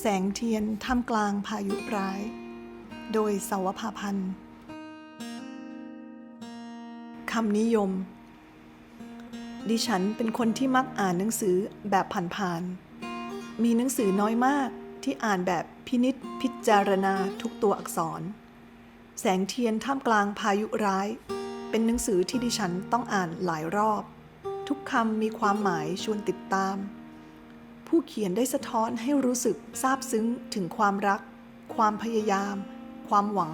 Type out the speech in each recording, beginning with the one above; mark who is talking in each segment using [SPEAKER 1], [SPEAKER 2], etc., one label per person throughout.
[SPEAKER 1] แสงเทียนท่ามกลางพายุร้ายโดยสวภาพันธ์คำนิยมดิฉันเป็นคนที่มักอ่านหนังสือแบบผ่านๆมีหนังสือน้อยมากที่อ่านแบบพินิจพิจารณาทุกตัวอักษรแสงเทียนท่ามกลางพายุร้ายเป็นหนังสือที่ดิฉันต้องอ่านหลายรอบทุกคำมีความหมายชวนติดตามผู้เขียนได้สะท้อนให้รู้สึกซาบซึ้งถึงความรักความพยายามความหวัง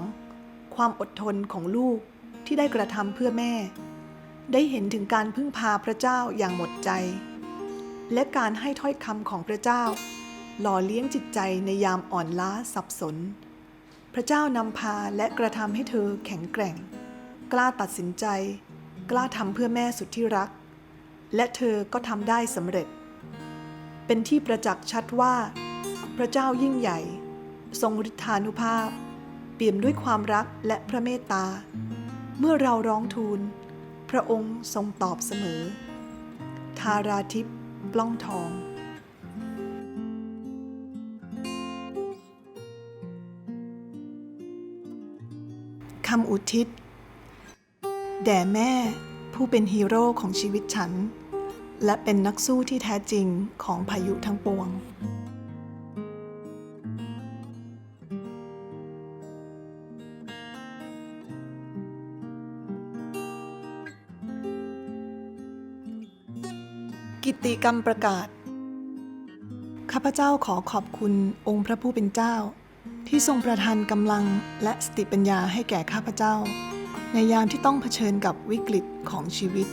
[SPEAKER 1] ความอดทนของลูกที่ได้กระทำเพื่อแม่ได้เห็นถึงการพึ่งพาพระเจ้าอย่างหมดใจและการให้ถ้อยคำของพระเจ้าหล่อเลี้ยงจิตใจในยามอ่อนล้าสับสนพระเจ้านำพาและกระทำให้เธอแข็งแกร่งกล้าตัดสินใจกล้าทำเพื่อแม่สุดที่รักและเธอก็ทำได้สำเร็จเป็นที่ประจักษ์ชัดว่าพระเจ้ายิ่งใหญ่ทรงฤทธานุภาพเปี่ยมด้วยความรักและพระเมตตาเมื่อเราร้องทูลพระองค์ทรงตอบเสมอธาราทิพย์ปล้องทองคำอุทิศแด่แม่ผู้เป็นฮีโร่ของชีวิตฉันและเป็นนักสู้ที่แท้จริงของพายุทั้งปวงกิตติกรรมประกาศข้าพเจ้าขอขอบคุณองค์พระผู้เป็นเจ้าที่ทรงประทานกำลังและสติปัญญาให้แก่ข้าพเจ้าในยามที่ต้องเผชิญกับวิกฤตของชีวิต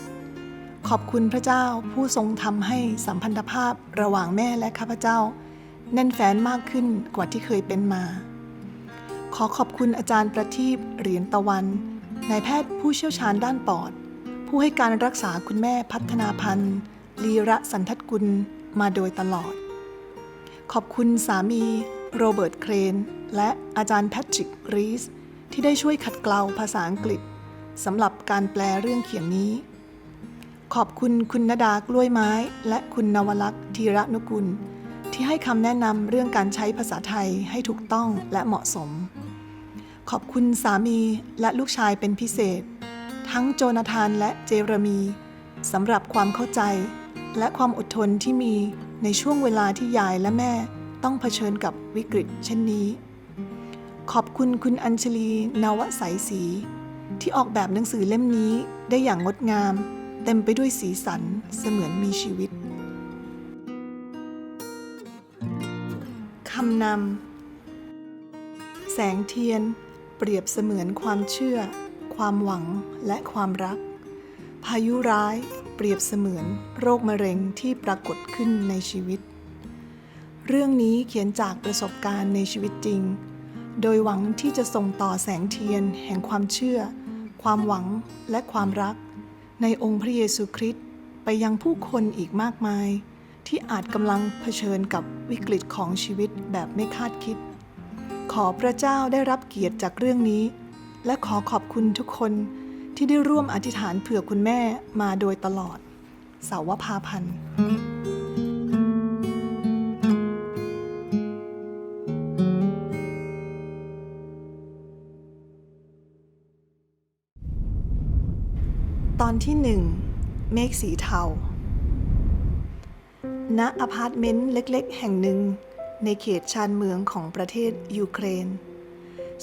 [SPEAKER 1] ขอบคุณพระเจ้าผู้ทรงทำให้สัมพันธภาพระหว่างแม่และข้าพเจ้าแน่นแฟ้นมากขึ้นกว่าที่เคยเป็นมาขอขอบคุณอาจารย์ประทีปเหรียญตะวันนายแพทย์ผู้เชี่ยวชาญด้านปอดผู้ให้การรักษาคุณแม่พัฒนาพันธ์ลีระสันทัดกุลมาโดยตลอดขอบคุณสามีโรเบิร์ตเครนและอาจารย์แพทริกรีสที่ได้ช่วยขัดเกลาภาษาอังกฤษสำหรับการแปลเรื่องเขียนนี้ขอบคุณคุณณดากล้วยไม้และคุณนวลักษณ์ธีระนุกุลที่ให้คำแนะนำเรื่องการใช้ภาษาไทยให้ถูกต้องและเหมาะสมขอบคุณสามีและลูกชายเป็นพิเศษทั้งโจนาธานและเจเรมีสำหรับความเข้าใจและความอดทนที่มีในช่วงเวลาที่ยายและแม่ต้องเผชิญกับวิกฤตเช่นนี้ขอบคุณคุณอัญชลีนวใสศรีที่ออกแบบหนังสือเล่มนี้ได้อย่างงดงามเต็มไปด้วยสีสันเสมือนมีชีวิตคำนำแสงเทียนเปรียบเสมือนความเชื่อความหวังและความรักพายุร้ายเปรียบเสมือนโรคมะเร็งที่ปรากฏขึ้นในชีวิตเรื่องนี้เขียนจากประสบการณ์ในชีวิตจริงโดยหวังที่จะส่งต่อแสงเทียนแห่งความเชื่อความหวังและความรักในองค์พระเยซูคริสต์ไปยังผู้คนอีกมากมายที่อาจกำลังเผชิญกับวิกฤตของชีวิตแบบไม่คาดคิดขอพระเจ้าได้รับเกียรติจากเรื่องนี้และขอขอบคุณทุกคนที่ได้ร่วมอธิษฐานเผื่อคุณแม่มาโดยตลอดสาวภาพันธ์ตอนที่1เมฆสีเทาณอพาร์ตเมนต์เล็กๆแห่งหนึ่งในเขตชานเมืองของประเทศยูเครน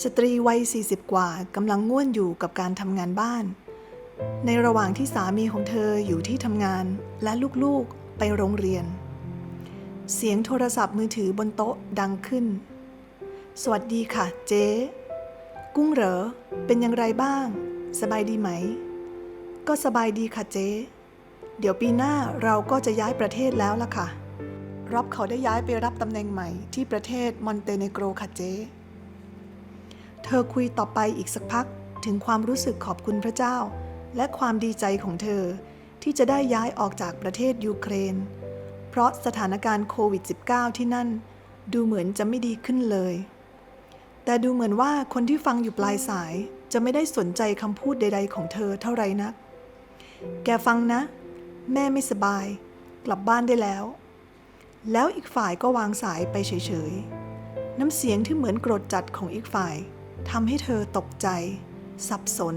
[SPEAKER 1] สตรีวัย40กว่ากำลังง่วนอยู่กับการทำงานบ้านในระหว่างที่สามีของเธออยู่ที่ทำงานและลูกๆไปโรงเรียนเสียงโทรศัพท์มือถือบนโต๊ะดังขึ้นสวัสดีค่ะเจ๊กุ้งเหรอเป็นอย่างไรบ้างสบายดีไหมก็สบายดีค่ะเจ๊เดี๋ยวปีหน้าเราก็จะย้ายประเทศแล้วล่ะค่ะร็อบเขาได้ย้ายไปรับตำแหน่งใหม่ที่ประเทศมอนเตเนโกรค่ะเจ๊เธอคุยต่อไปอีกสักพักถึงความรู้สึกขอบคุณพระเจ้าและความดีใจของเธอที่จะได้ย้ายออกจากประเทศยูเครนเพราะสถานการณ์โควิด -19 ที่นั่นดูเหมือนจะไม่ดีขึ้นเลยแต่ดูเหมือนว่าคนที่ฟังอยู่ปลายสายจะไม่ได้สนใจคำพูดใดๆของเธอเท่าไหร่นักแกฟังนะแม่ไม่สบายกลับบ้านได้แล้ว แล้วอีกฝ่ายก็วางสายไปเฉยๆน้ำเสียงที่เหมือนโกรธจัดของอีกฝ่ายทำให้เธอตกใจสับสน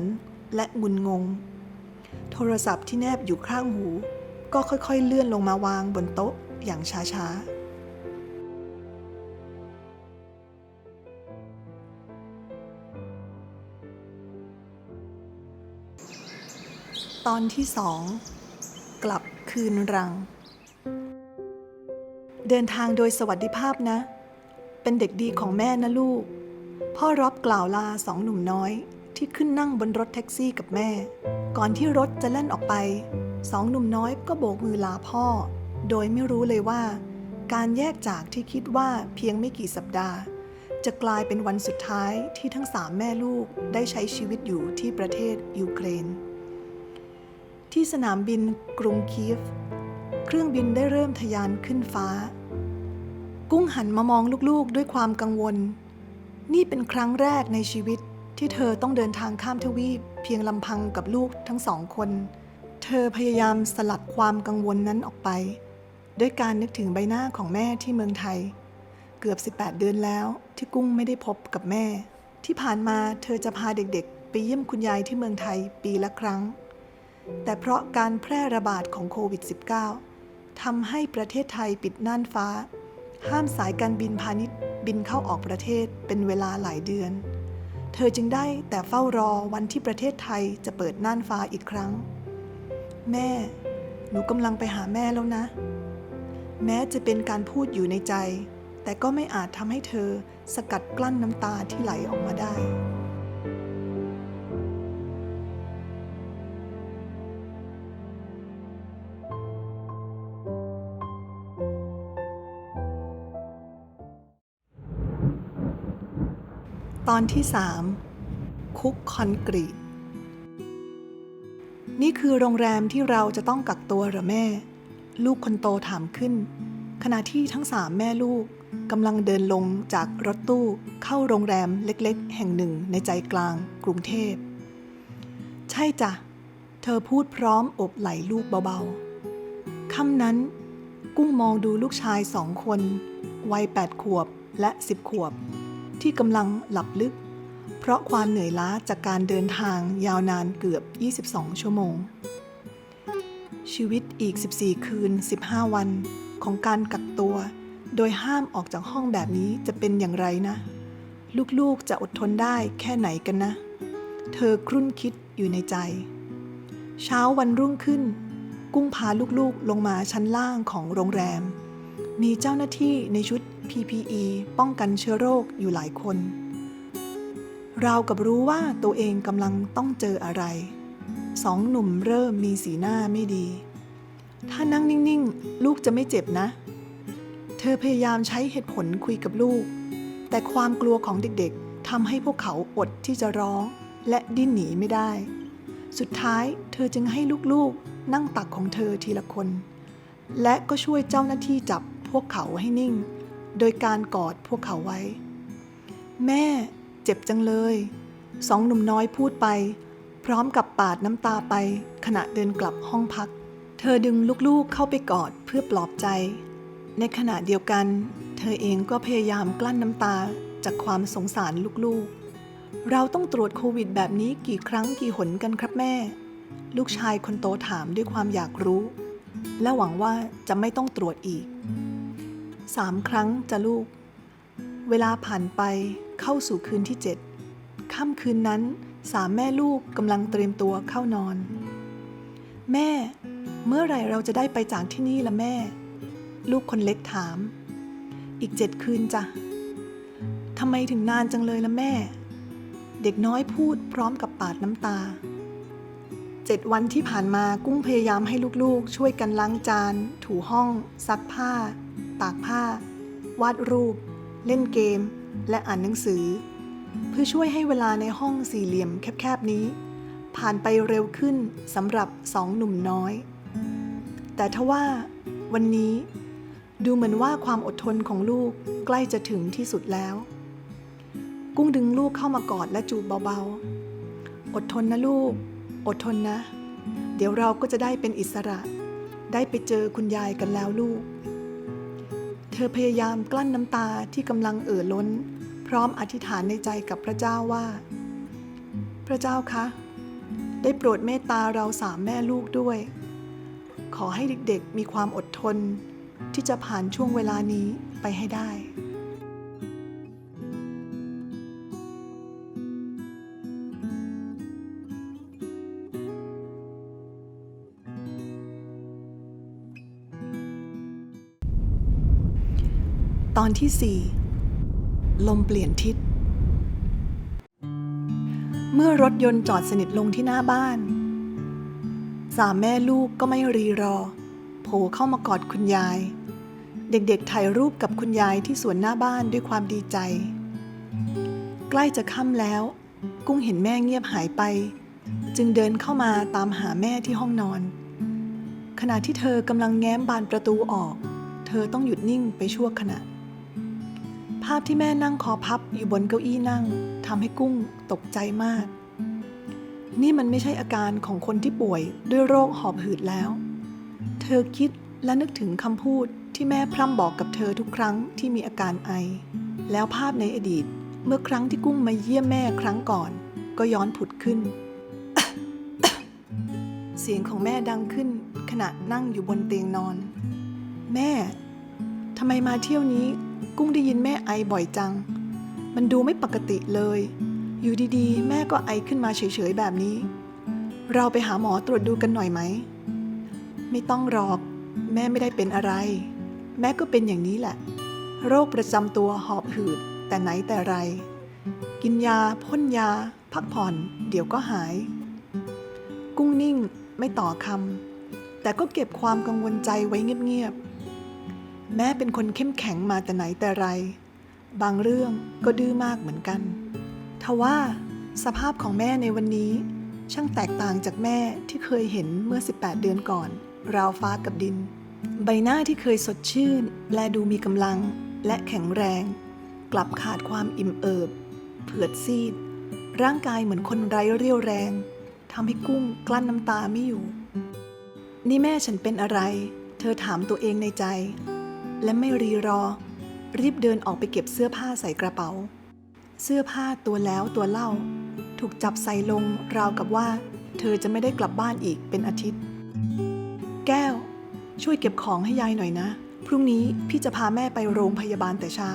[SPEAKER 1] และงุนงงโทรศัพท์ที่แนบอยู่ข้างหูก็ค่อยๆเลื่อนลงมาวางบนโต๊ะอย่างช้าๆตอนที่2กลับคืนรังเดินทางโดยสวัสดิภาพนะเป็นเด็กดีของแม่นะลูกพ่อรอบกล่าวลา2 หนุ่มน้อยที่ขึ้นนั่งบนรถแท็กซี่กับแม่ก่อนที่รถจะแล่นออกไป2 หนุ่มน้อยก็โบกมือลาพ่อโดยไม่รู้เลยว่าการแยกจากที่คิดว่าเพียงไม่กี่สัปดาห์จะกลายเป็นวันสุดท้ายที่ทั้ง3 แม่ลูกได้ใช้ชีวิตอยู่ที่ประเทศยูเครนที่สนามบินกรุงคีฟเครื่องบินได้เริ่มทะยานขึ้นฟ้ากุ้งหันมามองลูกๆด้วยความกังวลนี่เป็นครั้งแรกในชีวิตที่เธอต้องเดินทางข้ามทวีปเพียงลำพังกับลูกทั้ง2 คนเธอพยายามสลัดความกังวลนั้นออกไปด้วยการนึกถึงใบหน้าของแม่ที่เมืองไทยเกือบ18 เดือนแล้วที่กุ้งไม่ได้พบกับแม่ที่ผ่านมาเธอจะพาเด็กๆไปเยี่ยมคุณยายที่เมืองไทยปีละครั้งแต่เพราะการแพร่ระบาดของโควิด -19 ทำให้ประเทศไทยปิดน่านฟ้าห้ามสายการบินพาณิชย์บินเข้าออกประเทศเป็นเวลาหลายเดือนเธอจึงได้แต่เฝ้ารอวันที่ประเทศไทยจะเปิดน่านฟ้าอีกครั้งแม่หนูกำลังไปหาแม่แล้วนะแม้จะเป็นการพูดอยู่ในใจแต่ก็ไม่อาจทำให้เธอสกัดกลั้นน้ำตาที่ไหลออกมาได้ตอนที่3คุกคอนกรีตนี่คือโรงแรมที่เราจะต้องกักตัวเหรอแม่ลูกคนโตถามขึ้นขณะที่ทั้ง3 แม่ลูกกำลังเดินลงจากรถตู้เข้าโรงแรมเล็กๆแห่งหนึ่งในใจกลางกรุงเทพใช่จ้ะเธอพูดพร้อมอบไหล่ลูกเบาๆค่ำนั้นกุ้งมองดูลูกชาย2 คนวัย8 ขวบและ10 ขวบที่กำลังหลับลึกเพราะความเหนื่อยล้าจากการเดินทางยาวนานเกือบ22 ชั่วโมงชีวิตอีก14 คืน15 วันของการกักตัวโดยห้ามออกจากห้องแบบนี้จะเป็นอย่างไรนะลูกๆจะอดทนได้แค่ไหนกันนะเธอครุ่นคิดอยู่ในใจเช้าวันรุ่งขึ้นกุ้งพาลูกๆลงมาชั้นล่างของโรงแรมมีเจ้าหน้าที่ในชุด PPE ป้องกันเชื้อโรคอยู่หลายคนราวกับรู้ว่าตัวเองกำลังต้องเจออะไร2 หนุ่มเริ่มมีสีหน้าไม่ดีถ้านั่งนิ่งๆลูกจะไม่เจ็บนะเธอพยายามใช้เหตุผลคุยกับลูกแต่ความกลัวของเด็กๆทำให้พวกเขาอดที่จะร้องและดิ้นหนีไม่ได้สุดท้ายเธอจึงให้ลูกๆนั่งตักของเธอทีละคนและก็ช่วยเจ้าหน้าที่จับพวกเขาให้นิ่งโดยการกอดพวกเขาไว้แม่เจ็บจังเลย2 หนุ่มน้อยพูดไปพร้อมกับปาดน้ำตาไปขณะเดินกลับห้องพักเธอดึงลูกๆเข้าไปกอดเพื่อปลอบใจในขณะเดียวกันเธอเองก็พยายามกลั้นน้ำตาจากความสงสารลูกๆเราต้องตรวจโควิดแบบนี้กี่ครั้งกี่หนกันครับแม่ลูกชายคนโตถามด้วยความอยากรู้และหวังว่าจะไม่ต้องตรวจอีก3 ครั้งจะลูกเวลาผ่านไปเข้าสู่คืนที่7ค่ำคืนนั้น3 แม่ลูกกำลังเตรียมตัวเข้านอนแม่เมื่อไหร่เราจะได้ไปจากที่นี่ล่ะแม่ลูกคนเล็กถามอีก7 คืนจ้ะทำไมถึงนานจังเลยล่ะแม่เด็กน้อยพูดพร้อมกับปาดน้ำตา7 วันที่ผ่านมากุ้งพยายามให้ลูกๆช่วยกันล้างจานถูห้องซักผ้าตากผ้าวาดรูปเล่นเกมและอ่านหนังสือเพื่อช่วยให้เวลาในห้องสี่เหลี่ยมแคบๆนี้ผ่านไปเร็วขึ้นสำหรับ2 หนุ่มน้อยแต่ทว่าวันนี้ดูเหมือนว่าความอดทนของลูกใกล้จะถึงที่สุดแล้วกุ้งดึงลูกเข้ามากอดและจูบเบาๆอดทนนะลูกอดทนนะเดี๋ยวเราก็จะได้เป็นอิสระได้ไปเจอคุณยายกันแล้วลูก อพยายามกลั้นน้ำตาที่กำลังล้นพร้อมอธิษฐานในใจกับพระเจ้าว่าพระเจ้าคะได้โปรดเมตตาเราสามแม่ลูกด้วยขอให้เด็กๆมีความอดทนที่จะผ่านช่วงเวลานี้ไปให้ได้ตอนที่ 4 ลมเปลี่ยนทิศเมื่อรถยนต์จอดสนิทลงที่หน้าบ้านสามแม่ลูกก็ไม่รีรอโผล่เข้ามากอดคุณยายเด็กๆถ่ายรูปกับคุณยายที่สวนหน้าบ้านด้วยความดีใจใกล้จะค่ำแล้วกุ้งเห็นแม่เงียบหายไปจึงเดินเข้ามาตามหาแม่ที่ห้องนอนขณะที่เธอกำลังแง้มบานประตูออกเธอต้องหยุดนิ่งไปชั่วขณะภาพที่แม่นั่งคอพับอยู่บนเก้าอี้นั่งทำให้กุ้งตกใจมากนี่มันไม่ใช่อาการของคนที่ป่วยด้วยโรคหอบหืดแล้วเธอคิดและนึกถึงคำพูดที่แม่พร่ำบอกกับเธอทุกครั้งที่มีอาการไอแล้วภาพในอดีตเมื่อครั้งที่กุ้งมาเยี่ยมแม่ครั้งก่อนก็ย้อนผุดขึ้น เสียงของแม่ดังขึ้นขณะนั่งอยู่บนเตียงนอนแม่ทำไมมาเที่ยวนี้กุ้งได้ยินแม่ไอบ่อยจังมันดูไม่ปกติเลยอยู่ดีๆแม่ก็ไอขึ้นมาเฉยๆแบบนี้เราไปหาหมอตรวจดูกันหน่อยไหมไม่ต้องหรอกแม่ไม่ได้เป็นอะไรแม่ก็เป็นอย่างนี้แหละโรคประจำตัวหอบหืดแต่ไหนแต่ไรกินยาพ่นยาพักผ่อนเดี๋ยวก็หายกุ้งนิ่งไม่ต่อคำแต่ก็เก็บความกังวลใจไว้เงียบๆแม่เป็นคนเข้มแข็งมาแต่ไหนแต่ไรบางเรื่องก็ดื้อมากเหมือนกันทว่าสภาพของแม่ในวันนี้ช่างแตกต่างจากแม่ที่เคยเห็นเมื่อ18 เดือนก่อนราวฟ้ากับดินใบหน้าที่เคยสดชื่นและดูมีกำลังและแข็งแรงกลับขาดความอิ่มเอิบเผือดซีดร่างกายเหมือนคนไร้เรี่ยวแรงทำให้กุ้งกลั้นน้ำตาไม่อยู่นี่แม่ฉันเป็นอะไรเธอถามตัวเองในใจและไม่รีรอรีบเดินออกไปเก็บเสื้อผ้าใส่กระเป๋าเสื้อผ้าตัวแล้วตัวเล่าถูกจับใส่ลงราวกับว่าเธอจะไม่ได้กลับบ้านอีกเป็นอาทิตย์แก้วช่วยเก็บของให้ยายหน่อยนะพรุ่งนี้พี่จะพาแม่ไปโรงพยาบาลแต่เช้า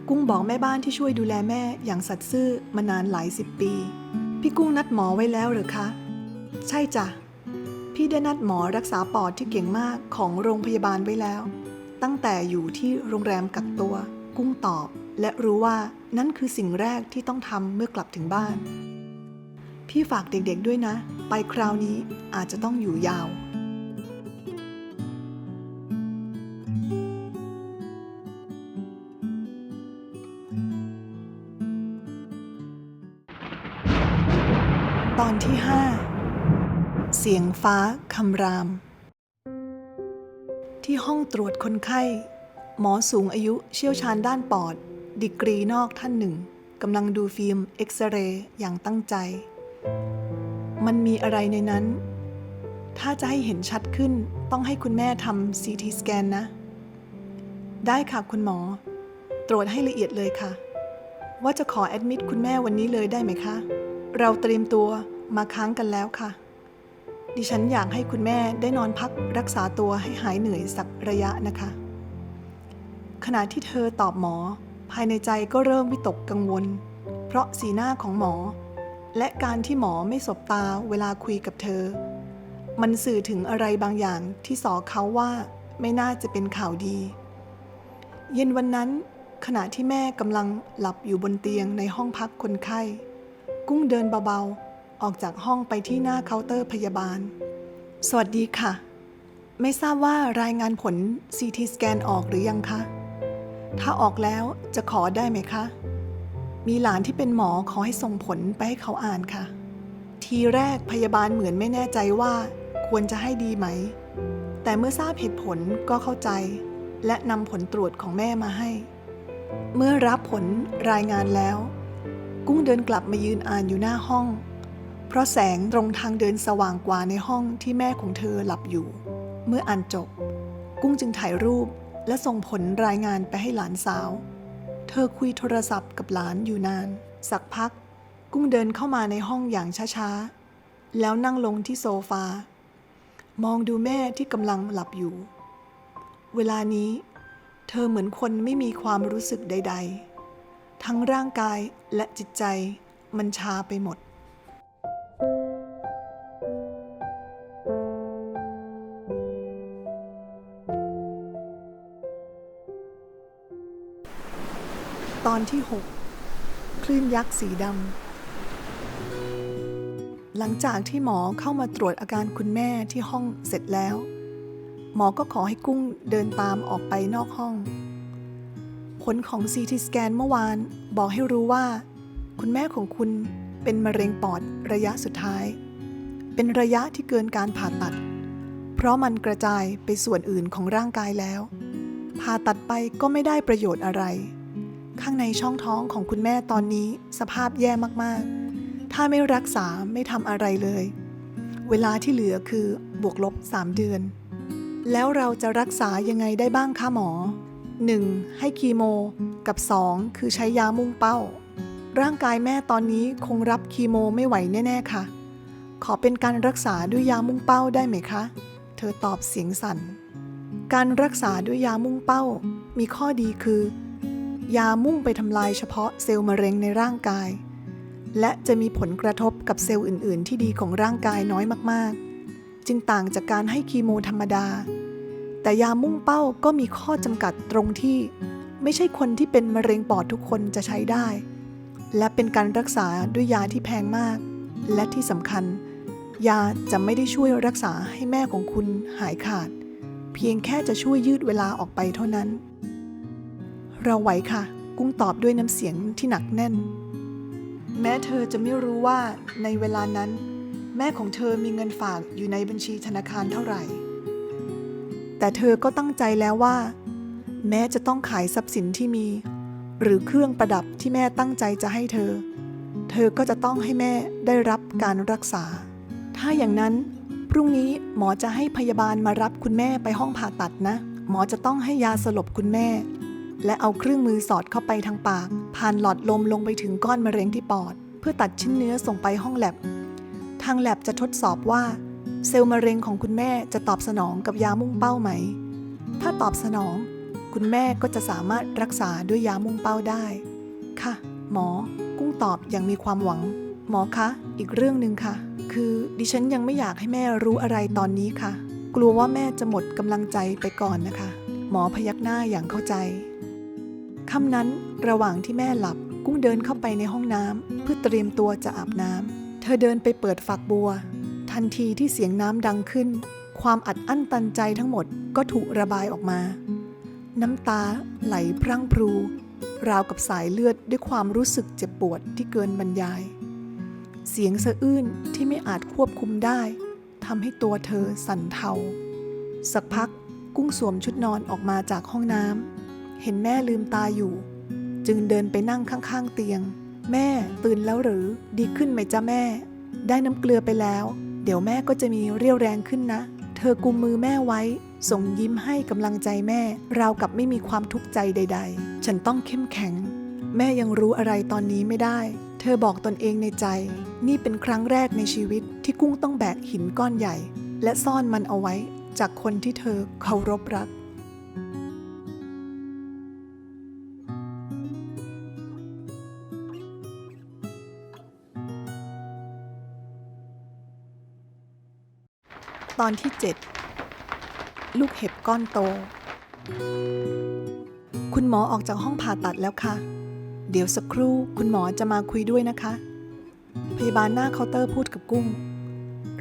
[SPEAKER 1] กุ้งบอกแม่บ้านที่ช่วยดูแลแม่อย่างสัตย์ซื่อมานานหลาย10 ปีพี่กุ้งนัดหมอไว้แล้วหรือคะใช่จ้ะพี่ได้นัดหมอรักษาปอดที่เก่งมากของโรงพยาบาลไว้แล้วตั้งแต่อยู่ที่โรงแรมกักตัวกุ้งตอบและรู้ว่านั่นคือสิ่งแรกที่ต้องทำเมื่อกลับถึงบ้านพี่ฝากเด็กๆด้วยนะไปคราวนี้อาจจะต้องอยู่ยาวตอนที่ 5 เสียงฟ้าคำรามที่ห้องตรวจคนไข้หมอสูงอายุเชี่ยวชาญด้านปอดดีกรีนอกท่านหนึ่งกำลังดูฟิล์มเอ็กซเรย์อย่างตั้งใจมันมีอะไรในนั้นถ้าจะให้เห็นชัดขึ้นต้องให้คุณแม่ทำ CT สแกนนะได้ค่ะคุณหมอตรวจให้ละเอียดเลยค่ะว่าจะขอแอดมิดคุณแม่วันนี้เลยได้ไหมคะเราเตรียมตัวมาค้างกันแล้วค่ะดิฉันอยากให้คุณแม่ได้นอนพักรักษาตัวให้หายเหนื่อยสักระยะนะคะขณะที่เธอตอบหมอภายในใจก็เริ่มวิตกกังวลเพราะสีหน้าของหมอและการที่หมอไม่สบตาเวลาคุยกับเธอมันสื่อถึงอะไรบางอย่างที่สอเขาว่าไม่น่าจะเป็นข่าวดีเย็นวันนั้นขณะที่แม่กำลังหลับอยู่บนเตียงในห้องพักคนไข้กุ้งเดินเบาๆออกจากห้องไปที่หน้าเคาน์เตอร์พยาบาลสวัสดีค่ะไม่ทราบว่ารายงานผล CT สแกนออกหรือยังคะถ้าออกแล้วจะขอได้ไหมคะมีหลานที่เป็นหมอขอให้ส่งผลไปให้เขาอ่านค่ะทีแรกพยาบาลเหมือนไม่แน่ใจว่าควรจะให้ดีไหมแต่เมื่อทราบเหตุผลก็เข้าใจและนำผลตรวจของแม่มาให้เมื่อรับผลรายงานแล้วกุ้งเดินกลับมายืนอ่านอยู่หน้าห้องเพราะแสงตรงทางเดินสว่างกว่าในห้องที่แม่ของเธอหลับอยู่เมื่ออ่านจบกุ้งจึงถ่ายรูป และส่งผลรายงานไปให้หลานสาวเธอคุยโทรศัพท์กับหลานอยู่นานสักพักกุ้งเดินเข้ามาในห้องอย่างช้าๆแล้วนั่งลงที่โซฟามองดูแม่ที่กำลังหลับอยู่เวลานี้เธอเหมือนคนไม่มีความรู้สึกใดๆทั้งร่างกายและจิตใจมันชาไปหมดตอนที่ 6 คลื่นยักษ์สีดำหลังจากที่หมอเข้ามาตรวจอาการคุณแม่ที่ห้องเสร็จแล้วหมอก็ขอให้กุ้งเดินตามออกไปนอกห้องผลของ CT สแกนเมื่อวานบอกให้รู้ว่าคุณแม่ของคุณเป็นมะเร็งปอดระยะสุดท้ายเป็นระยะที่เกินการผ่าตัดเพราะมันกระจายไปส่วนอื่นของร่างกายแล้วผ่าตัดไปก็ไม่ได้ประโยชน์อะไรข้างในช่องท้องของคุณแม่ตอนนี้สภาพแย่มากๆถ้าไม่รักษาไม่ทำอะไรเลยเวลาที่เหลือคือบวกลบ3 เดือนแล้วเราจะรักษายังไงได้บ้างคะหมอ 1. ให้คีโมกับ 2. คือใช้ยามุ่งเป้าร่างกายแม่ตอนนี้คงรับคีโมไม่ไหวแน่ๆค่ะขอเป็นการรักษาด้วยยามุ่งเป้าได้ไหมคะเธอตอบเสียงสั่นการรักษาด้วยยามุ่งเป้ามีข้อดีคือยามุ่งไปทำลายเฉพาะเซลล์มะเร็งในร่างกายและจะมีผลกระทบกับเซลล์อื่นๆที่ดีของร่างกายน้อยมากๆจึงต่างจากการให้คีโมธรรมดาแต่ยามุ่งเป้าก็มีข้อจำกัดตรงที่ไม่ใช่คนที่เป็นมะเร็งปอดทุกคนจะใช้ได้และเป็นการรักษาด้วยยาที่แพงมากและที่สำคัญยาจะไม่ได้ช่วยรักษาให้แม่ของคุณหายขาดเพียงแค่จะช่วยยืดเวลาออกไปเท่านั้นเราไหวค่ะกุ้งตอบด้วยน้ำเสียงที่หนักแน่นแม้เธอจะไม่รู้ว่าในเวลานั้นแม่ของเธอมีเงินฝากอยู่ในบัญชีธนาคารเท่าไหร่แต่เธอก็ตั้งใจแล้วว่าแม้จะต้องขายทรัพย์สินที่มีหรือเครื่องประดับที่แม่ตั้งใจจะให้เธอก็จะต้องให้แม่ได้รับการรักษาถ้าอย่างนั้นพรุ่งนี้หมอจะให้พยาบาลมารับคุณแม่ไปห้องผ่าตัดนะหมอจะต้องให้ยาสลบคุณแม่และเอาเครื่องมือสอดเข้าไปทางปากผ่านหลอดลมลงไปถึงก้อนมะเร็งที่ปอดเพื่อตัดชิ้นเนื้อส่งไปห้องแลบทางแลบจะทดสอบว่าเซลล์มะเร็งของคุณแม่จะตอบสนองกับยามุ่งเป้าไหมถ้าตอบสนองคุณแม่ก็จะสามารถรักษาด้วยยามุ่งเป้าได้ค่ะหมอกุ้งตอบอย่างมีความหวังหมอคะอีกเรื่องหนึ่งค่ะคือดิฉันยังไม่อยากให้แม่รู้อะไรตอนนี้ค่ะกลัวว่าแม่จะหมดกำลังใจไปก่อนนะคะหมอพยักหน้าอย่างเข้าใจค่ำนั้นระหว่างที่แม่หลับกุ้งเดินเข้าไปในห้องน้ำเพื่อเตรียมตัวจะอาบน้ำเธอเดินไปเปิดฝักบัวทันทีที่เสียงน้ำดังขึ้นความอัดอั้นตันใจทั้งหมดก็ถูกระบายออกมาน้ำตาไหลพรั่งพรูราวกับสายเลือดด้วยความรู้สึกเจ็บปวดที่เกินบรรยายเสียงสะอื้นที่ไม่อาจควบคุมได้ทำให้ตัวเธอสั่นเทาสักพักกุ้งสวมชุดนอนออกมาจากห้องน้ำเห็นแม่ลืมตาอยู่จึงเดินไปนั่งข้างๆเตียงแม่ตื่นแล้วหรือดีขึ้นไหมจ๊ะแม่ได้น้ำเกลือไปแล้วเดี๋ยวแม่ก็จะมีเรี่ยวแรงขึ้นนะเธอกุมมือแม่ไว้ส่งยิ้มให้กำลังใจแม่ราวกับไม่มีความทุกข์ใจใดๆฉันต้องเข้มแข็งแม่ยังรู้อะไรตอนนี้ไม่ได้เธอบอกตนเองในใจนี่เป็นครั้งแรกในชีวิตที่กุ้งต้องแบกหินก้อนใหญ่และซ่อนมันเอาไว้จากคนที่เธอเคารพรักตอนที่ 7 ลูกเห็บก้อนโตคุณหมอออกจากห้องผ่าตัดแล้วค่ะเดี๋ยวสักครู่คุณหมอจะมาคุยด้วยนะคะพยาบาลหน้าเคาน์เตอร์พูดกับกุ้ง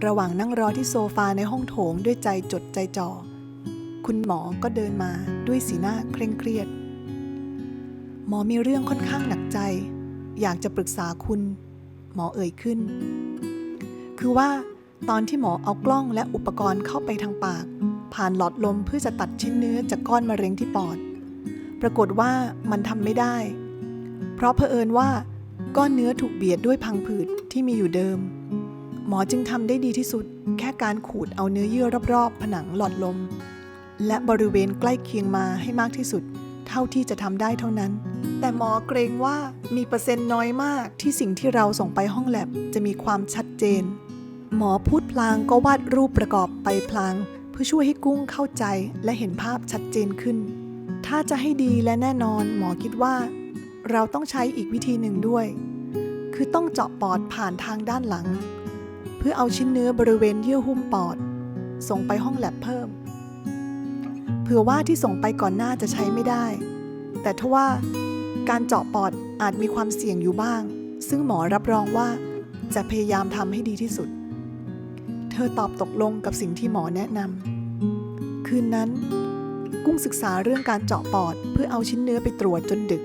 [SPEAKER 1] ระหว่างนั่งรอที่โซฟาในห้องโถงด้วยใจจดใจจ่อคุณหมอก็เดินมาด้วยสีหน้าเคร่งเครียดหมอมีเรื่องค่อนข้างหนักใจอยากจะปรึกษาคุณหมอเอ่ยขึ้นคือว่าตอนที่หมอเอากล้องและอุปกรณ์เข้าไปทางปากผ่านหลอดลมเพื่อจะตัดชิ้นเนื้อจากก้อนมะเร็งที่ปอดปรากฏว่ามันทำไม่ได้เพราะเผอิญว่าก้อนเนื้อถูกเบียดด้วยพังผืดที่มีอยู่เดิมหมอจึงทำได้ดีที่สุดแค่การขูดเอาเนื้อเยื่อรอบๆผนังหลอดลม และบริเวณใกล้เคียงมาให้มากที่สุดเท่าที่จะทำได้เท่านั้นแต่หมอเกรงว่ามีเปอร์เซ็นต์น้อยมากที่สิ่งที่เราส่งไปห้องแลบจะมีความชัดเจนหมอพูดพลางก็วาดรูปประกอบไปพลางเพื่อช่วยให้กุ้งเข้าใจและเห็นภาพชัดเจนขึ้นถ้าจะให้ดีและแน่นอนหมอคิดว่าเราต้องใช้อีกวิธีหนึ่งด้วยคือต้องเจาะปอดผ่านทางด้านหลังเพื่อเอาชิ้นเนื้อบริเวณเยื่อหุ้มปอดส่งไปห้องแลบเพิ่มเผื่อว่าที่ส่งไปก่อนหน้าจะใช้ไม่ได้แต่ทว่าการเจาะปอดอาจมีความเสี่ยงอยู่บ้างซึ่งหมอรับรองว่าจะพยายามทำให้ดีที่สุดเธอตอบตกลงกับสิ่งที่หมอแนะนำคืนนั้นกุ้งศึกษาเรื่องการเจาะปอดเพื่อเอาชิ้นเนื้อไปตรวจจนดึก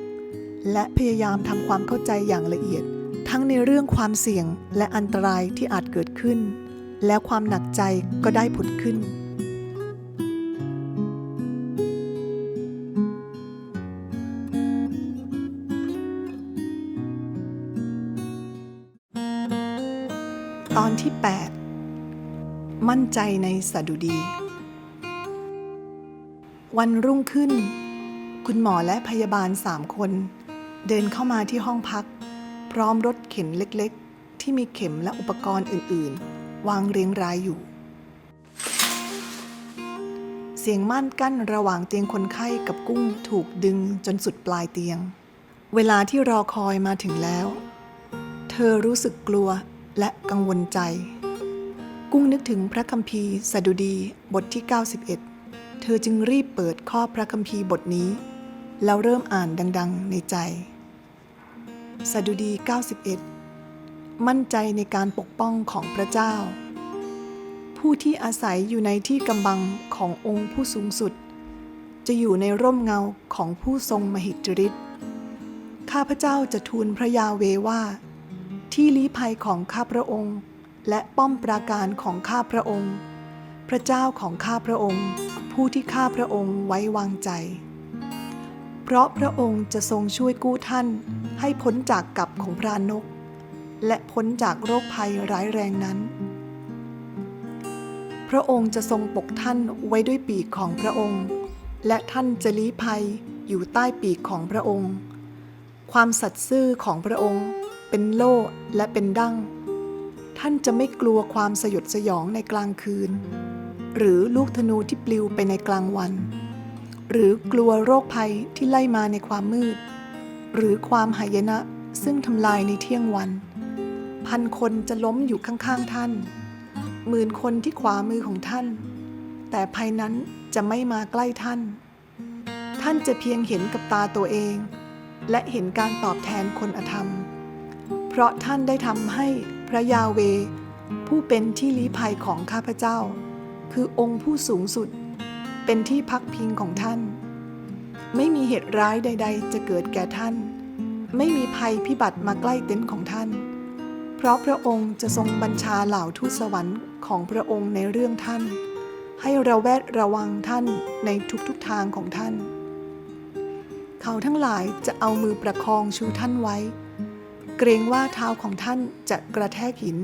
[SPEAKER 1] และพยายามทำความเข้าใจอย่างละเอียดทั้งในเรื่องความเสี่ยงและอันตรายที่อาจเกิดขึ้นแล้วความหนักใจก็ได้ผุดขึ้นตอนที่ 8 มั่นใจในสดุดีวันรุ่งขึ้นคุณหมอและพยาบาล3 คนเดินเข้ามาที่ห้องพักพร้อมรถเข็นเล็กๆที่มีเข็มและอุปกรณ์อื่นๆวางเรียงรายอยู่เสียงม่านกั้นระหว่างเตียงคนไข้กับกุ้งถูกดึงจนสุดปลายเตียงเวลาที่รอคอยมาถึงแล้วเธอรู้สึกกลัวและกังวลใจกุ้งนึกถึงพระคัมภีร์สดุดีบทที่91เธอจึงรีบเปิดข้อพระคัมภีร์บทนี้แล้วเริ่มอ่านดังๆในใจสดุดี91มั่นใจในการปกป้องของพระเจ้าผู้ที่อาศัยอยู่ในที่กำบังขององค์ผู้สูงสุดจะอยู่ในร่มเงาของผู้ทรงมหิทธิฤทธิ์ข้าพเจ้าจะทูลพระยาเวว่าที่ลี้ภัยของข้าพระองค์และป้อมปราการของข้าพระองค์พระเจ้าของข้าพระองค์ผู้ที่ข้าพระองค์ไว้วางใจเพราะพระองค์จะทรงช่วยกู้ท่านให้พ้นจากกัปของพรานกและพ้นจากโรคภัยร้ายแรงนั้นพระองค์จะทรงปกท่านไว้ด้วยปีกของพระองค์และท่านจะลี้ภัยอยู่ใต้ปีกของพระองค์ความสัตย์ซื่อของพระองค์เป็นโล่และเป็นดั้งท่านจะไม่กลัวความสยดสยองในกลางคืนหรือลูกธนูที่ปลิวไปในกลางวันหรือกลัวโรคภัยที่ไล่มาในความมืดหรือความหายนะซึ่งทำลายในเที่ยงวัน1,000 คนจะล้มอยู่ข้างๆท่าน10,000 คนที่ขวามือของท่านแต่ภัยนั้นจะไม่มาใกล้ท่านท่านจะเพียงเห็นกับตาตัวเองและเห็นการตอบแทนคนอธรรมเพราะท่านได้ทำให้พระยาเวห์ผู้เป็นที่ลี้ภัยของข้าพเจ้าคือองค์ผู้สูงสุดเป็นที่พักพิงของท่านไม่มีเหตุร้ายใดๆจะเกิดแก่ท่านไม่มีภัยพิบัติมาใกล้เต็นท์ของท่านเพราะพระองค์จะทรงบัญชาเหล่าทูตสวรรค์ของพระองค์ในเรื่องท่านให้ระแวดระวังท่านในทุกๆทางของท่านเขาทั้งหลายจะเอามือประคองชูท่านไว้เกรงว่าเท้าของท่านจะกระแทกหิน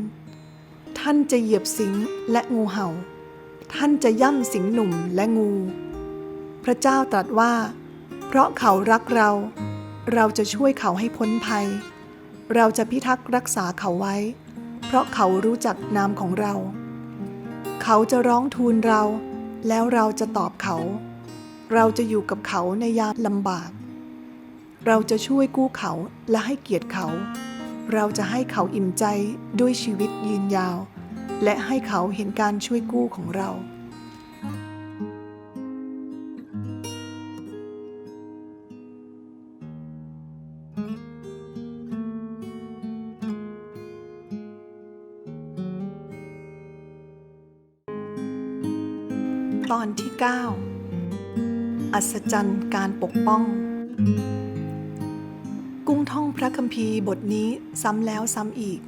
[SPEAKER 1] ท่านจะเหยียบสิงและงูเห่าท่านจะย่ำสิงหนุ่มและงูพระเจ้าตรัสว่าเพราะเขารักเราเราจะช่วยเขาให้พ้นภัยเราจะพิทักษ์รักษาเขาไว้เพราะเขารู้จักนามของเราเขาจะร้องทูลเราแล้วเราจะตอบเขาเราจะอยู่กับเขาในยามลำบากเราจะช่วยกู้เขาและให้เกียรติเขาเราจะให้เขาอิ่มใจด้วยชีวิตยืนยาวและให้เขาเห็นการช่วยกู้ของเราตอนที่ 9 อัศจรรย์การปกป้องกุ้งท่องพระคัมภีร์บทนี้ซ้ำแล้วซ้ำอีก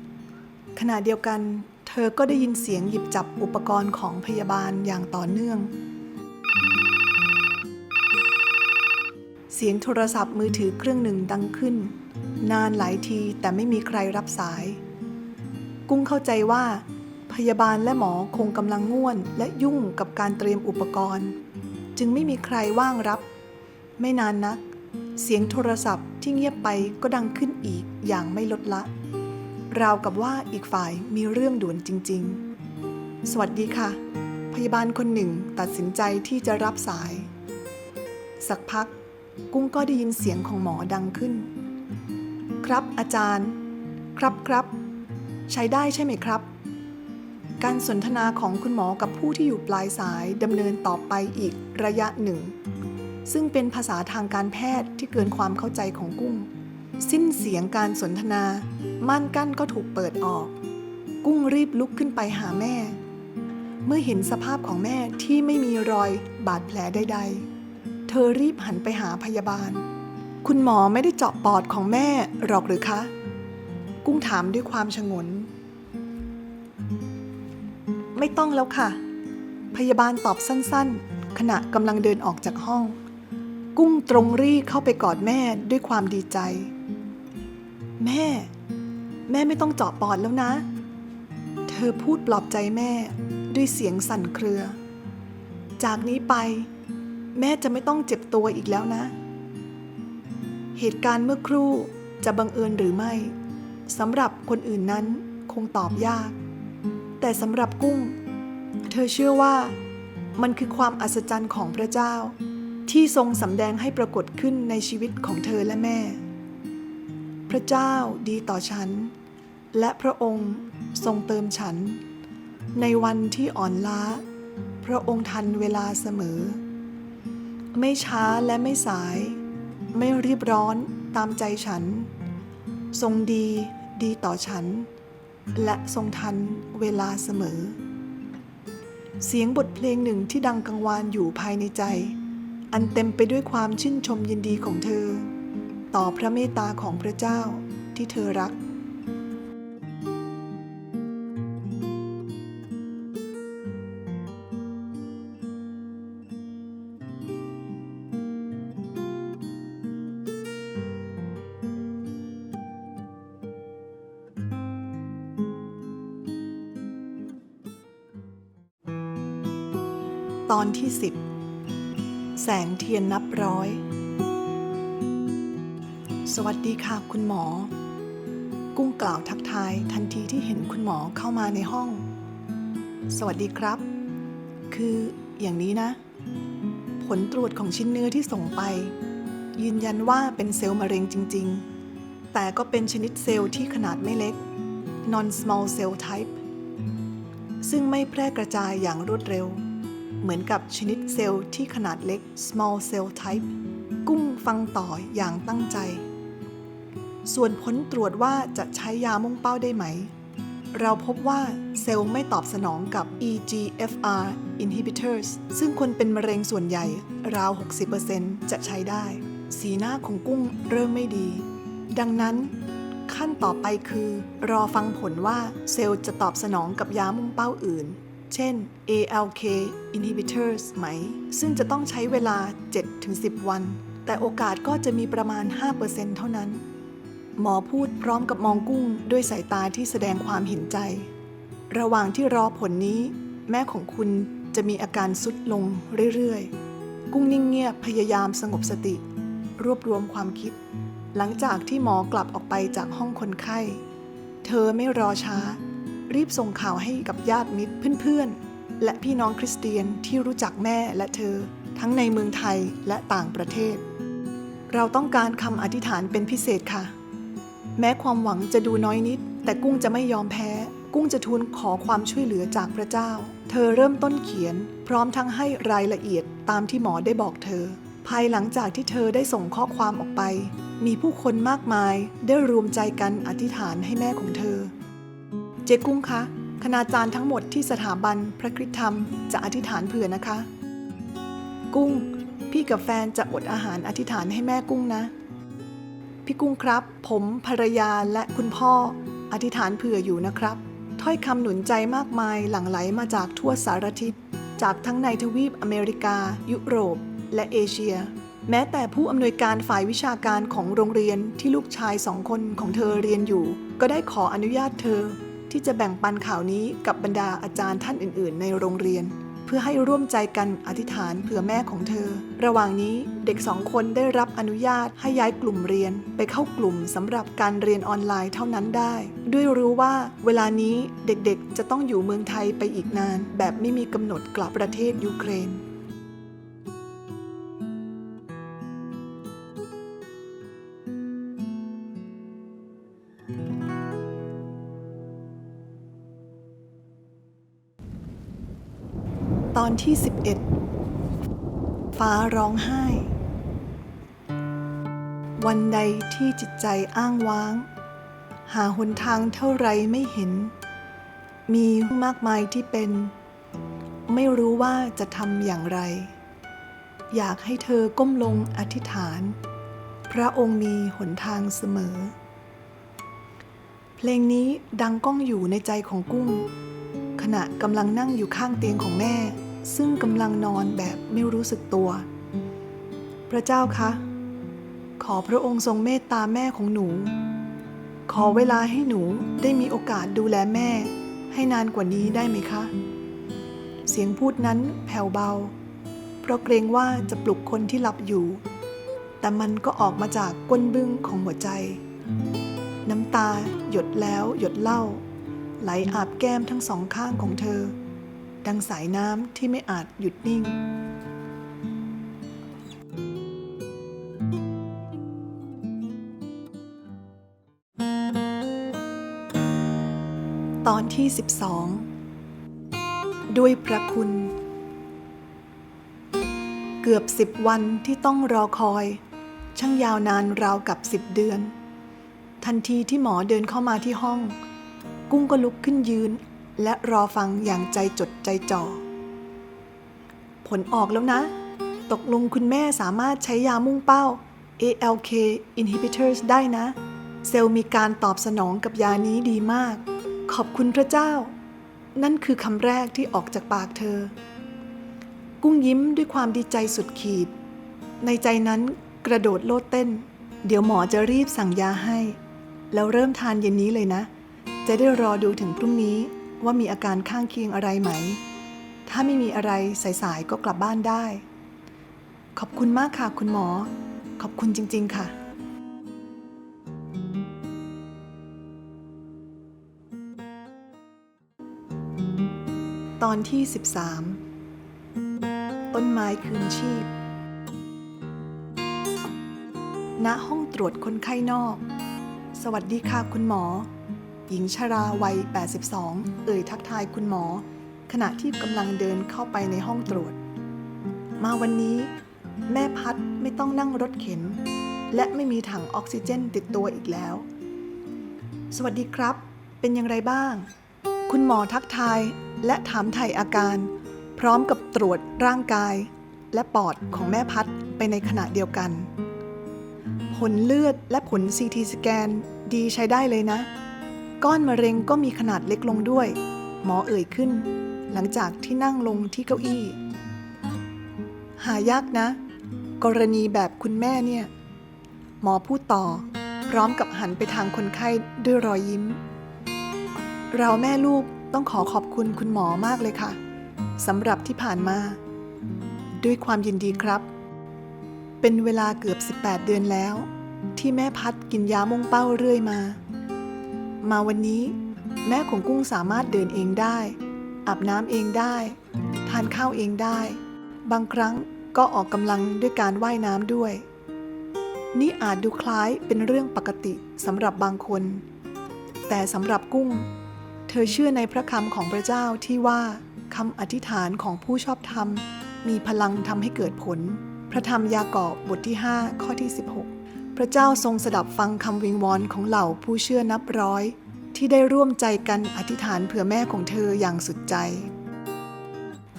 [SPEAKER 1] ขณะเดียวกันเธอก็ได้ยินเสียงหยิบจับอุปกรณ์ของพยาบาลอย่างต่อเนื่องเสียงโทรศัพท์มือถือเครื่องหนึ่งดังขึ้นนานหลายทีแต่ไม่มีใครรับสายกุ้งเข้าใจว่าพยาบาลและหมอคงกำลังง่วนและยุ่งกับการเตรียมอุปกรณ์ จึงไม่มีใครว่างรับไม่นานนักเสียงโทรศัพท์ที่เงียบไปก็ดังขึ้นอีกอย่างไม่ลดละราวกับว่าอีกฝ่ายมีเรื่องด่วนจริงๆสวัสดีค่ะพยาบาลคนหนึ่งตัดสินใจที่จะรับสายสักพักกุ้งก็ได้ยินเสียงของหมอดังขึ้นครับอาจารย์ครับใช้ได้ใช่ไหมครับการสนทนาของคุณหมอกับผู้ที่อยู่ปลายสายดำเนินต่อไปอีกระยะหนึ่งซึ่งเป็นภาษาทางการแพทย์ที่เกินความเข้าใจของกุ้งสิ้นเสียงการสนทนาม่านกั้นก็ถูกเปิดออกกุ้งรีบลุกขึ้นไปหาแม่เมื่อเห็นสภาพของแม่ที่ไม่มีรอยบาดแผลใดๆเธอรีบหันไปหาพยาบาลคุณหมอไม่ได้เจาะปอดของแม่หรอกหรือคะกุ้งถามด้วยความฉงนไม่ต้องแล้วค่ะพยาบาลตอบสั้นๆขณะกำลังเดินออกจากห้องกุ้งตรงรีเข้าไปกอดแม่ด้วยความดีใจแม่ไม่ต้องเจาะปอดแล้วนะเธอพูดปลอบใจแม่ด้วยเสียงสั่นเครือจากนี้ไปแม่จะไม่ต้องเจ็บตัวอีกแล้วนะเหตุการณ์เมื่อครู่จะบังเอิญหรือไม่สำหรับคนอื่นนั้นคงตอบยากแต่สำหรับกุ้งเธอเชื่อว่ามันคือความอัศจรรย์ของพระเจ้าที่ทรงสำแดงให้ปรากฏขึ้นในชีวิตของเธอและแม่พระเจ้าดีต่อฉันและพระองค์ทรงเติมฉันในวันที่อ่อนล้าพระองค์ทันเวลาเสมอไม่ช้าและไม่สายไม่รีบร้อนตามใจฉันทรงดีต่อฉันและทรงทันเวลาเสมอเสียงบทเพลงหนึ่งที่ดังกังวานอยู่ภายในใจอันเต็มไปด้วยความชื่นชมยินดีของเธอต่อพระเมตตาของพระเจ้าที่เธอรักตอนที่10แสงเทียนนับร้อยสวัสดีค่ะคุณหมอกุ้งกล่าวทักทายทันทีที่เห็นคุณหมอเข้ามาในห้องสวัสดีครับคืออย่างนี้นะผลตรวจของชิ้นเนื้อที่ส่งไปยืนยันว่าเป็นเซลล์มะเร็งจริงๆแต่ก็เป็นชนิดเซลล์ที่ขนาดไม่เล็ก non small cell type ซึ่งไม่แพร่กระจายอย่างรวดเร็วเหมือนกับชนิดเซลล์ที่ขนาดเล็ก small cell type กุ้งฟังต่ออย่างตั้งใจส่วนผลตรวจว่าจะใช้ยามุ่งเป้าได้ไหมเราพบว่าเซลล์ไม่ตอบสนองกับ EGFR inhibitors ซึ่งคนเป็นมะเร็งส่วนใหญ่ราว 60% จะใช้ได้สีหน้าของกุ้งเริ่มไม่ดีดังนั้นขั้นต่อไปคือรอฟังผลว่าเซลล์จะตอบสนองกับยามุ่งเป้าอื่นเช่น ALK inhibitors ไหมซึ่งจะต้องใช้เวลา 7-10 วันแต่โอกาสก็จะมีประมาณ 5% เท่านั้นหมอพูดพร้อมกับมองกุ้งด้วยสายตาที่แสดงความเห็นใจระหว่างที่รอผลนี้แม่ของคุณจะมีอาการทรุดลงเรื่อยๆกุ้งนิ่งเงียบพยายามสงบสติรวบรวมความคิดหลังจากที่หมอกลับออกไปจากห้องคนไข้เธอไม่รอช้ารีบส่งข่าวให้กับญาติมิตรเพื่อนๆและพี่น้องคริสเตียนที่รู้จักแม่และเธอทั้งในเมืองไทยและต่างประเทศเราต้องการคำอธิษฐานเป็นพิเศษค่ะแม้ความหวังจะดูน้อยนิดแต่กุ้งจะไม่ยอมแพ้กุ้งจะทูลขอความช่วยเหลือจากพระเจ้าเธอเริ่มต้นเขียนพร้อมทั้งให้รายละเอียดตามที่หมอได้บอกเธอภายหลังจากที่เธอได้ส่งข้อความออกไปมีผู้คนมากมายได้รวมใจกันอธิษฐานให้แม่ของเธอเจ๊กุ้งคะคณาจารย์ทั้งหมดที่สถาบันพระคริสตธรรมจะอธิษฐานเผื่อนะคะกุ้งพี่กับแฟนจะอดอาหารอธิษฐานให้แม่กุ้งนะพี่กุ้งครับผมภรรยาและคุณพ่ออธิษฐานเผื่ออยู่นะครับถ้อยคำหนุนใจมากมายหลั่งไหลมาจากทั่วสารทิศจากทั้งในทวีปอเมริกายุโรปและเอเชียแม้แต่ผู้อำนวยการฝ่ายวิชาการของโรงเรียนที่ลูกชาย2 คนของเธอเรียนอยู่ก็ได้ขออนุญาตเธอที่จะแบ่งปันข่าวนี้กับบรรดาอาจารย์ท่านอื่นๆในโรงเรียน เพื่อให้ร่วมใจกันอธิษฐานเผื่อแม่ของเธอระหว่างนี้เด็ก2 คนได้รับอนุญาตให้ย้ายกลุ่มเรียนไปเข้ากลุ่มสำหรับการเรียนออนไลน์เท่านั้นได้ด้วยรู้ว่าเวลานี้เด็กๆจะต้องอยู่เมืองไทยไปอีกนานแบบไม่มีกำหนดกลับประเทศยูเครนตอนที่ 11 ฟ้าร้องไห้วันใดที่จิตใจอ้างว้างหาหนทางเท่าไรไม่เห็นมีมากมายที่เป็นไม่รู้ว่าจะทำอย่างไรอยากให้เธอก้มลงอธิษฐานพระองค์มีหนทางเสมอเพลงนี้ดังก้องอยู่ในใจของกุ้งขณะกำลังนั่งอยู่ข้างเตียงของแม่ซึ่งกำลังนอนแบบไม่รู้สึกตัวพระเจ้าคะขอพระองค์ทรงเมตตาแม่ของหนูขอเวลาให้หนูได้มีโอกาสดูแลแม่ให้นานกว่านี้ได้ไหมคะเสียงพูดนั้นแผ่วเบาเพราะเกรงว่าจะปลุกคนที่หลับอยู่แต่มันก็ออกมาจากก้นบึ้งของหัวใจน้ำตาหยดแล้วหยดเล่าไหลอาบแก้มทั้งสองข้างของเธอดังสายน้ำที่ไม่อาจหยุดนิ่งตอนที่ 12 ด้วยพระคุณเกือบ10 วันที่ต้องรอคอยช่างยาวนานราวกับ10 เดือนทันทีที่หมอเดินเข้ามาที่ห้องกุ้งก็ลุกขึ้นยืนและรอฟังอย่างใจจดใจจ่อผลออกแล้วนะตกลงคุณแม่สามารถใช้ยามุ่งเป้า ALK inhibitors ได้นะเซลล์มีการตอบสนองกับยานี้ดีมากขอบคุณพระเจ้านั่นคือคำแรกที่ออกจากปากเธอกุ้งยิ้มด้วยความดีใจสุดขีดในใจนั้นกระโดดโลดเต้นเดี๋ยวหมอจะรีบสั่งยาให้แล้วเริ่มทานเย็นนี้เลยนะจะได้รอดูถึงพรุ่งนี้ว่ามีอาการข้างเคียงอะไรไหมถ้าไม่มีอะไรสายๆก็กลับบ้านได้ขอบคุณมากค่ะคุณหมอขอบคุณจริงๆค่ะตอนที่ 13 ต้นไม้คืนชีพณห้องตรวจคนไข้นอกสวัสดีค่ะคุณหมอหญิงชราวัย82เอ่ยทักทายคุณหมอขณะที่กำลังเดินเข้าไปในห้องตรวจมาวันนี้แม่พัดไม่ต้องนั่งรถเข็นและไม่มีถังออกซิเจนติดตัวอีกแล้วสวัสดีครับเป็นอย่างไรบ้างคุณหมอทักทายและถามไถ่อาการพร้อมกับตรวจร่างกายและปอดของแม่พัดไปในขณะเดียวกันผลเลือดและผล CT สแกนดีใช้ได้เลยนะก้อนมะเร็งก็มีขนาดเล็กลงด้วยหมอเอ่ยขึ้นหลังจากที่นั่งลงที่เก้าอี้หายากนะกรณีแบบคุณแม่เนี่ยหมอพูดต่อพร้อมกับหันไปทางคนไข้ด้วยรอยยิ้มเราแม่ลูกต้องขอบคุณคุณหมอมากเลยค่ะสำหรับที่ผ่านมาด้วยความยินดีครับเป็นเวลาเกือบ18 เดือนแล้วที่แม่พัดกินยามุ่งเป้าเรื่อยมาวันนี้แม่ของกุ้งสามารถเดินเองได้อาบน้ำเองได้ทานข้าวเองได้บางครั้งก็ออกกำลังด้วยการว่ายน้ำด้วยนี่อาจดูคล้ายเป็นเรื่องปกติสำหรับบางคนแต่สำหรับกุ้งเธอเชื่อในพระคำของพระเจ้าที่ว่าคำอธิษฐานของผู้ชอบธรรมมีพลังทำให้เกิดผลพระธรรมยากอบบทที่5ข้อที่16พระเจ้าทรงสดับฟังคำวิงวอนของเหล่าผู้เชื่อนับร้อยที่ได้ร่วมใจกันอธิษฐานเผื่อแม่ของเธออย่างสุดใจ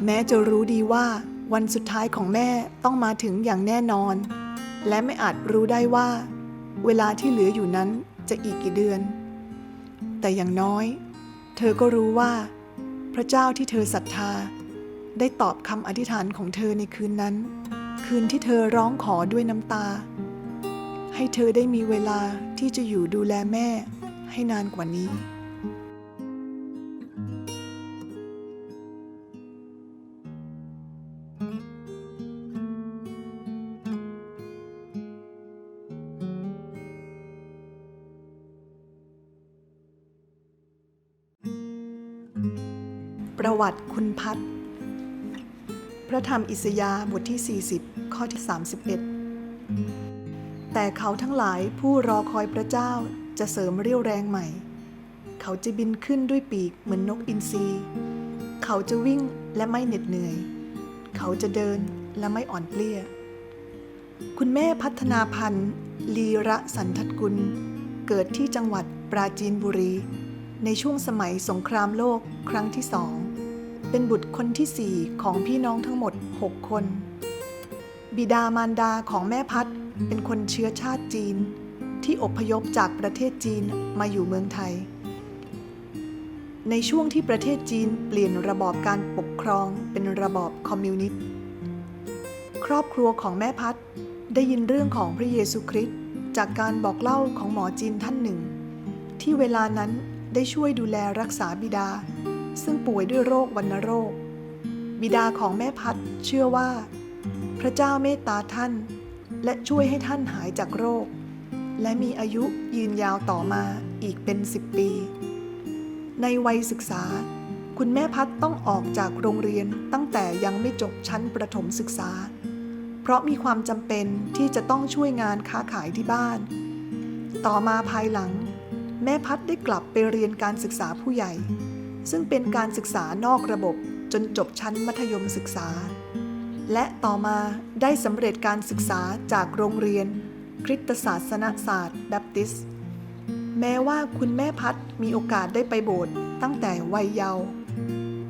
[SPEAKER 1] แม้จะรู้ดีว่าวันสุดท้ายของแม่ต้องมาถึงอย่างแน่นอนและไม่อาจรู้ได้ว่าเวลาที่เหลืออยู่นั้นจะอีกกี่เดือนแต่อย่างน้อยเธอก็รู้ว่าพระเจ้าที่เธอศรัทธาได้ตอบคำอธิษฐานของเธอในคืนนั้นคืนที่เธอร้องขอด้วยน้ำตาให้เธอได้มีเวลาที่จะอยู่ดูแลแม่ให้นานกว่านี้ ประวัติคุณพัฒน์พระธรรมอิสยาห์บทที่40ข้อที่31แต่เขาทั้งหลายผู้รอคอยพระเจ้าจะเสริมเรี่ยวแรงใหม่เขาจะบินขึ้นด้วยปีกเหมือนนกอินทรีเขาจะวิ่งและไม่เหน็ดเหนื่อยเขาจะเดินและไม่อ่อนเปลี้ยคุณแม่พัฒนาพันธ์ลีระสันทัดกุลเกิดที่จังหวัดปราจีนบุรีในช่วงสมัยสงครามโลกครั้งที่2เป็นบุตรคนที่4ของพี่น้องทั้งหมด6คนบิดามารดาของแม่พัฒน์เป็นคนเชื้อชาติจีนที่อพยพจากประเทศจีนมาอยู่เมืองไทยในช่วงที่ประเทศจีนเปลี่ยนระบอบการปกครองเป็นระบอบคอมมิวนิสต์ครอบครัวของแม่พัฒน์ได้ยินเรื่องของพระเยซูคริสต์จากการบอกเล่าของหมอจีนท่านหนึ่งที่เวลานั้นได้ช่วยดูแลรักษาบิดาซึ่งป่วยด้วยโรควัณโรคบิดาของแม่พัฒน์เชื่อว่าพระเจ้าเมตตาท่านและช่วยให้ท่านหายจากโรคและมีอายุยืนยาวต่อมาอีกเป็น10 ปีในวัยศึกษาคุณแม่พัฒน์ต้องออกจากโรงเรียนตั้งแต่ยังไม่จบชั้นประถมศึกษาเพราะมีความจำเป็นที่จะต้องช่วยงานค้าขายที่บ้านต่อมาภายหลังแม่พัฒน์ได้กลับไปเรียนการศึกษาผู้ใหญ่ซึ่งเป็นการศึกษานอกระบบจนจบชั้นมัธยมศึกษาและต่อมาได้สำเร็จการศึกษาจากโรงเรียนคริสตศาสนศาสตร์แบปติสต์แม้ว่าคุณแม่พัฒน์มีโอกาสได้ไปโบสถ์ตั้งแต่วัยเยาว์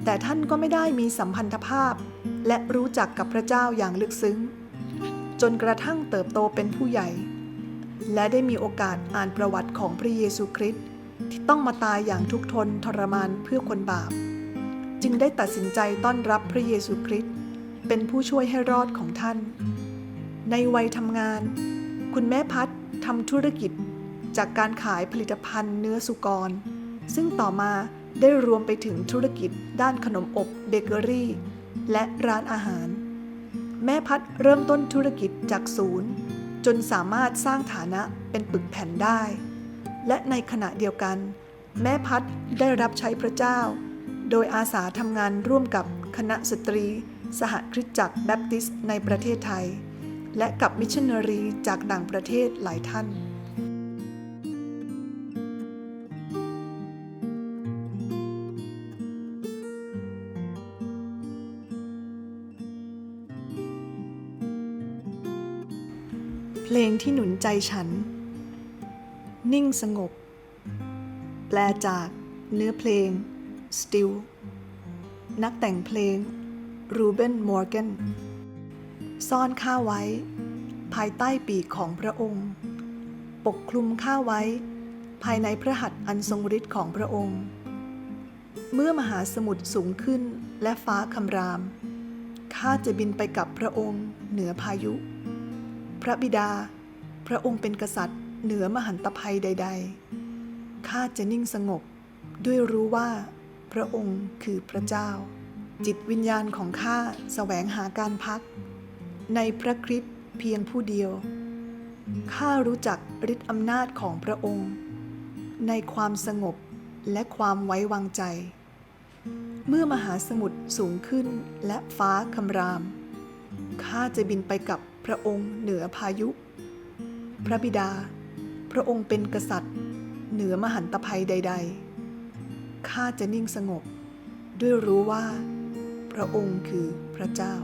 [SPEAKER 1] แต่ท่านก็ไม่ได้มีสัมพันธภาพและรู้จักกับพระเจ้าอย่างลึกซึ้งจนกระทั่งเติบโตเป็นผู้ใหญ่และได้มีโอกาสอ่านประวัติของพระเยซูคริสต์ที่ต้องมาตายอย่างทุกข์ทนทรมานเพื่อคนบาปจึงได้ตัดสินใจต้อนรับพระเยซูคริสต์เป็นผู้ช่วยให้รอดของท่านในวัยทำงานคุณแม่พัฒน์ทำธุรกิจจากการขายผลิตภัณฑ์เนื้อสุกรซึ่งต่อมาได้รวมไปถึงธุรกิจด้านขนมอบเบเกอรี่และร้านอาหารแม่พัฒน์เริ่มต้นธุรกิจจากศูนย์จนสามารถสร้างฐานะเป็นปึกแผ่นได้และในขณะเดียวกันแม่พัฒน์ได้รับใช้พระเจ้าโดยอาสาทำงานร่วมกับคณะสตรีสหคริสตจักรแบปติสต์ในประเทศไทยและกับมิชชันนารีจากต่างประเทศหลายท่านเพลงที่หนุนใจฉันนิ่งสงบแปลจากเนื้อเพลง Still นักแต่งเพลง รูเบน มอร์แกนซ่อนข้าไว้ภายใต้ปีกของพระองค์ปกคลุมข้าไว้ภายในพระหัตถ์อันทรงฤทธิ์ของพระองค์เมื่อมหาสมุทรสูงขึ้นและฟ้าคำรามข้าจะบินไปกับพระองค์เหนือพายุพระบิดาพระองค์เป็นกษัตริย์เหนือมหันตภัยใดๆข้าจะนิ่งสงบด้วยรู้ว่าพระองค์คือพระเจ้าจิตวิญญาณของข้าแสวงหาการพักในพระคริสต์เพียงผู้เดียวข้ารู้จักฤทธิ์อำนาจของพระองค์ในความสงบและความไว้วางใจเมื่อมหาสมุทรสูงขึ้นและฟ้าคำรามข้าจะบินไปกับพระองค์เหนือพายุพระบิดาพระองค์เป็นกษัตริย์เหนือมหันตภัยใดๆข้าจะนิ่งสงบด้วยรู้ว่าพระองค์คือพระเจ้า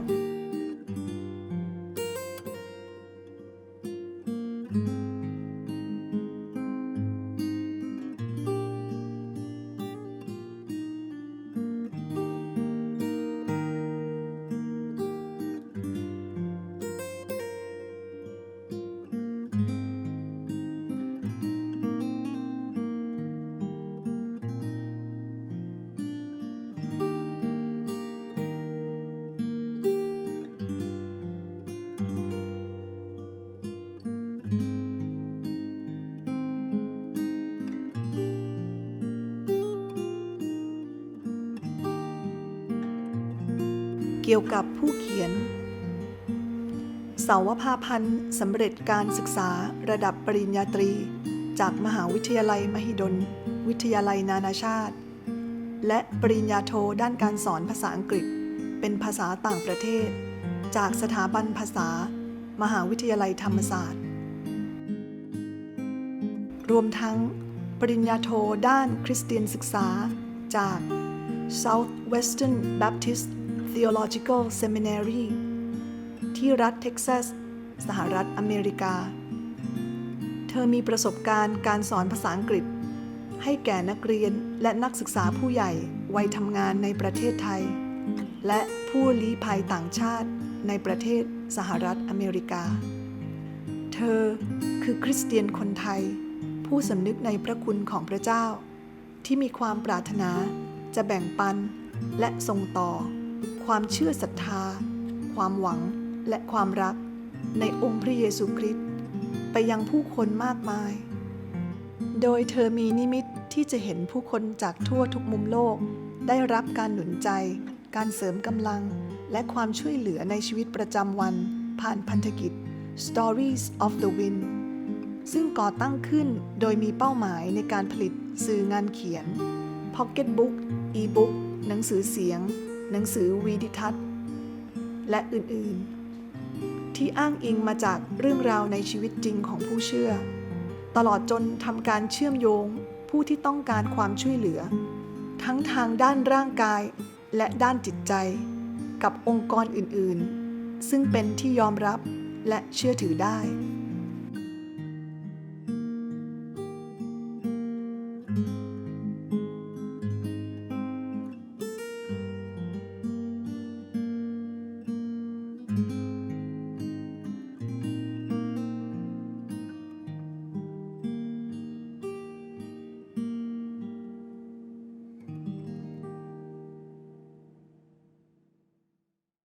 [SPEAKER 1] เกี่ยวกับผู้เขียนเสาวภาพันธ์สำเร็จการศึกษาระดับปริญญาตรีจากมหาวิทยาลัยมหิดลวิทยาลัยนานาชาติ และปริญญาโทด้านการสอนภาษาอังกฤษเป็นภาษาต่างประเทศจากสถาบันภาษามหาวิทยาลัยธรรมศาสตร์รวมทั้งปริญญาโทด้านคริสเตียนศึกษาจาก Southwestern Baptist Theological Seminary ที่รัฐเท็กซัสสหรัฐอเมริกาเธอมีประสบการณ์การสอนภาษาอังกฤษให้แก่นักเรียนและนักศึกษาผู้ใหญ่วัยทำงานในประเทศไทยและผู้ลี้ภัยต่างชาติในประเทศสหรัฐอเมริกาเธอคือคริสเตียนคนไทยผู้สำนึกในพระคุณของพระเจ้าที่มีความปรารถนาจะแบ่งปันและส่งต่อความเชื่อศรัทธาความหวังและความรักในองค์พระเยซูคริสต์ไปยังผู้คนมากมายโดยเธอมีนิมิตที่จะเห็นผู้คนจากทั่วทุกมุมโลกได้รับการหนุนใจการเสริมกำลังและความช่วยเหลือในชีวิตประจำวันผ่านพันธกิจ Stories of the Wind ซึ่งก่อตั้งขึ้นโดยมีเป้าหมายในการผลิตสื่องานเขียน Pocket Book E-book หนังสือเสียงหนังสือวีดิทัศน์และอื่นๆที่อ้างอิงมาจากเรื่องราวในชีวิตจริงของผู้เชื่อตลอดจนทำการเชื่อมโยงผู้ที่ต้องการความช่วยเหลือทั้งทางด้านร่างกายและด้านจิตใจกับองค์กรอื่นๆซึ่งเป็นที่ยอมรับและเชื่อถือได้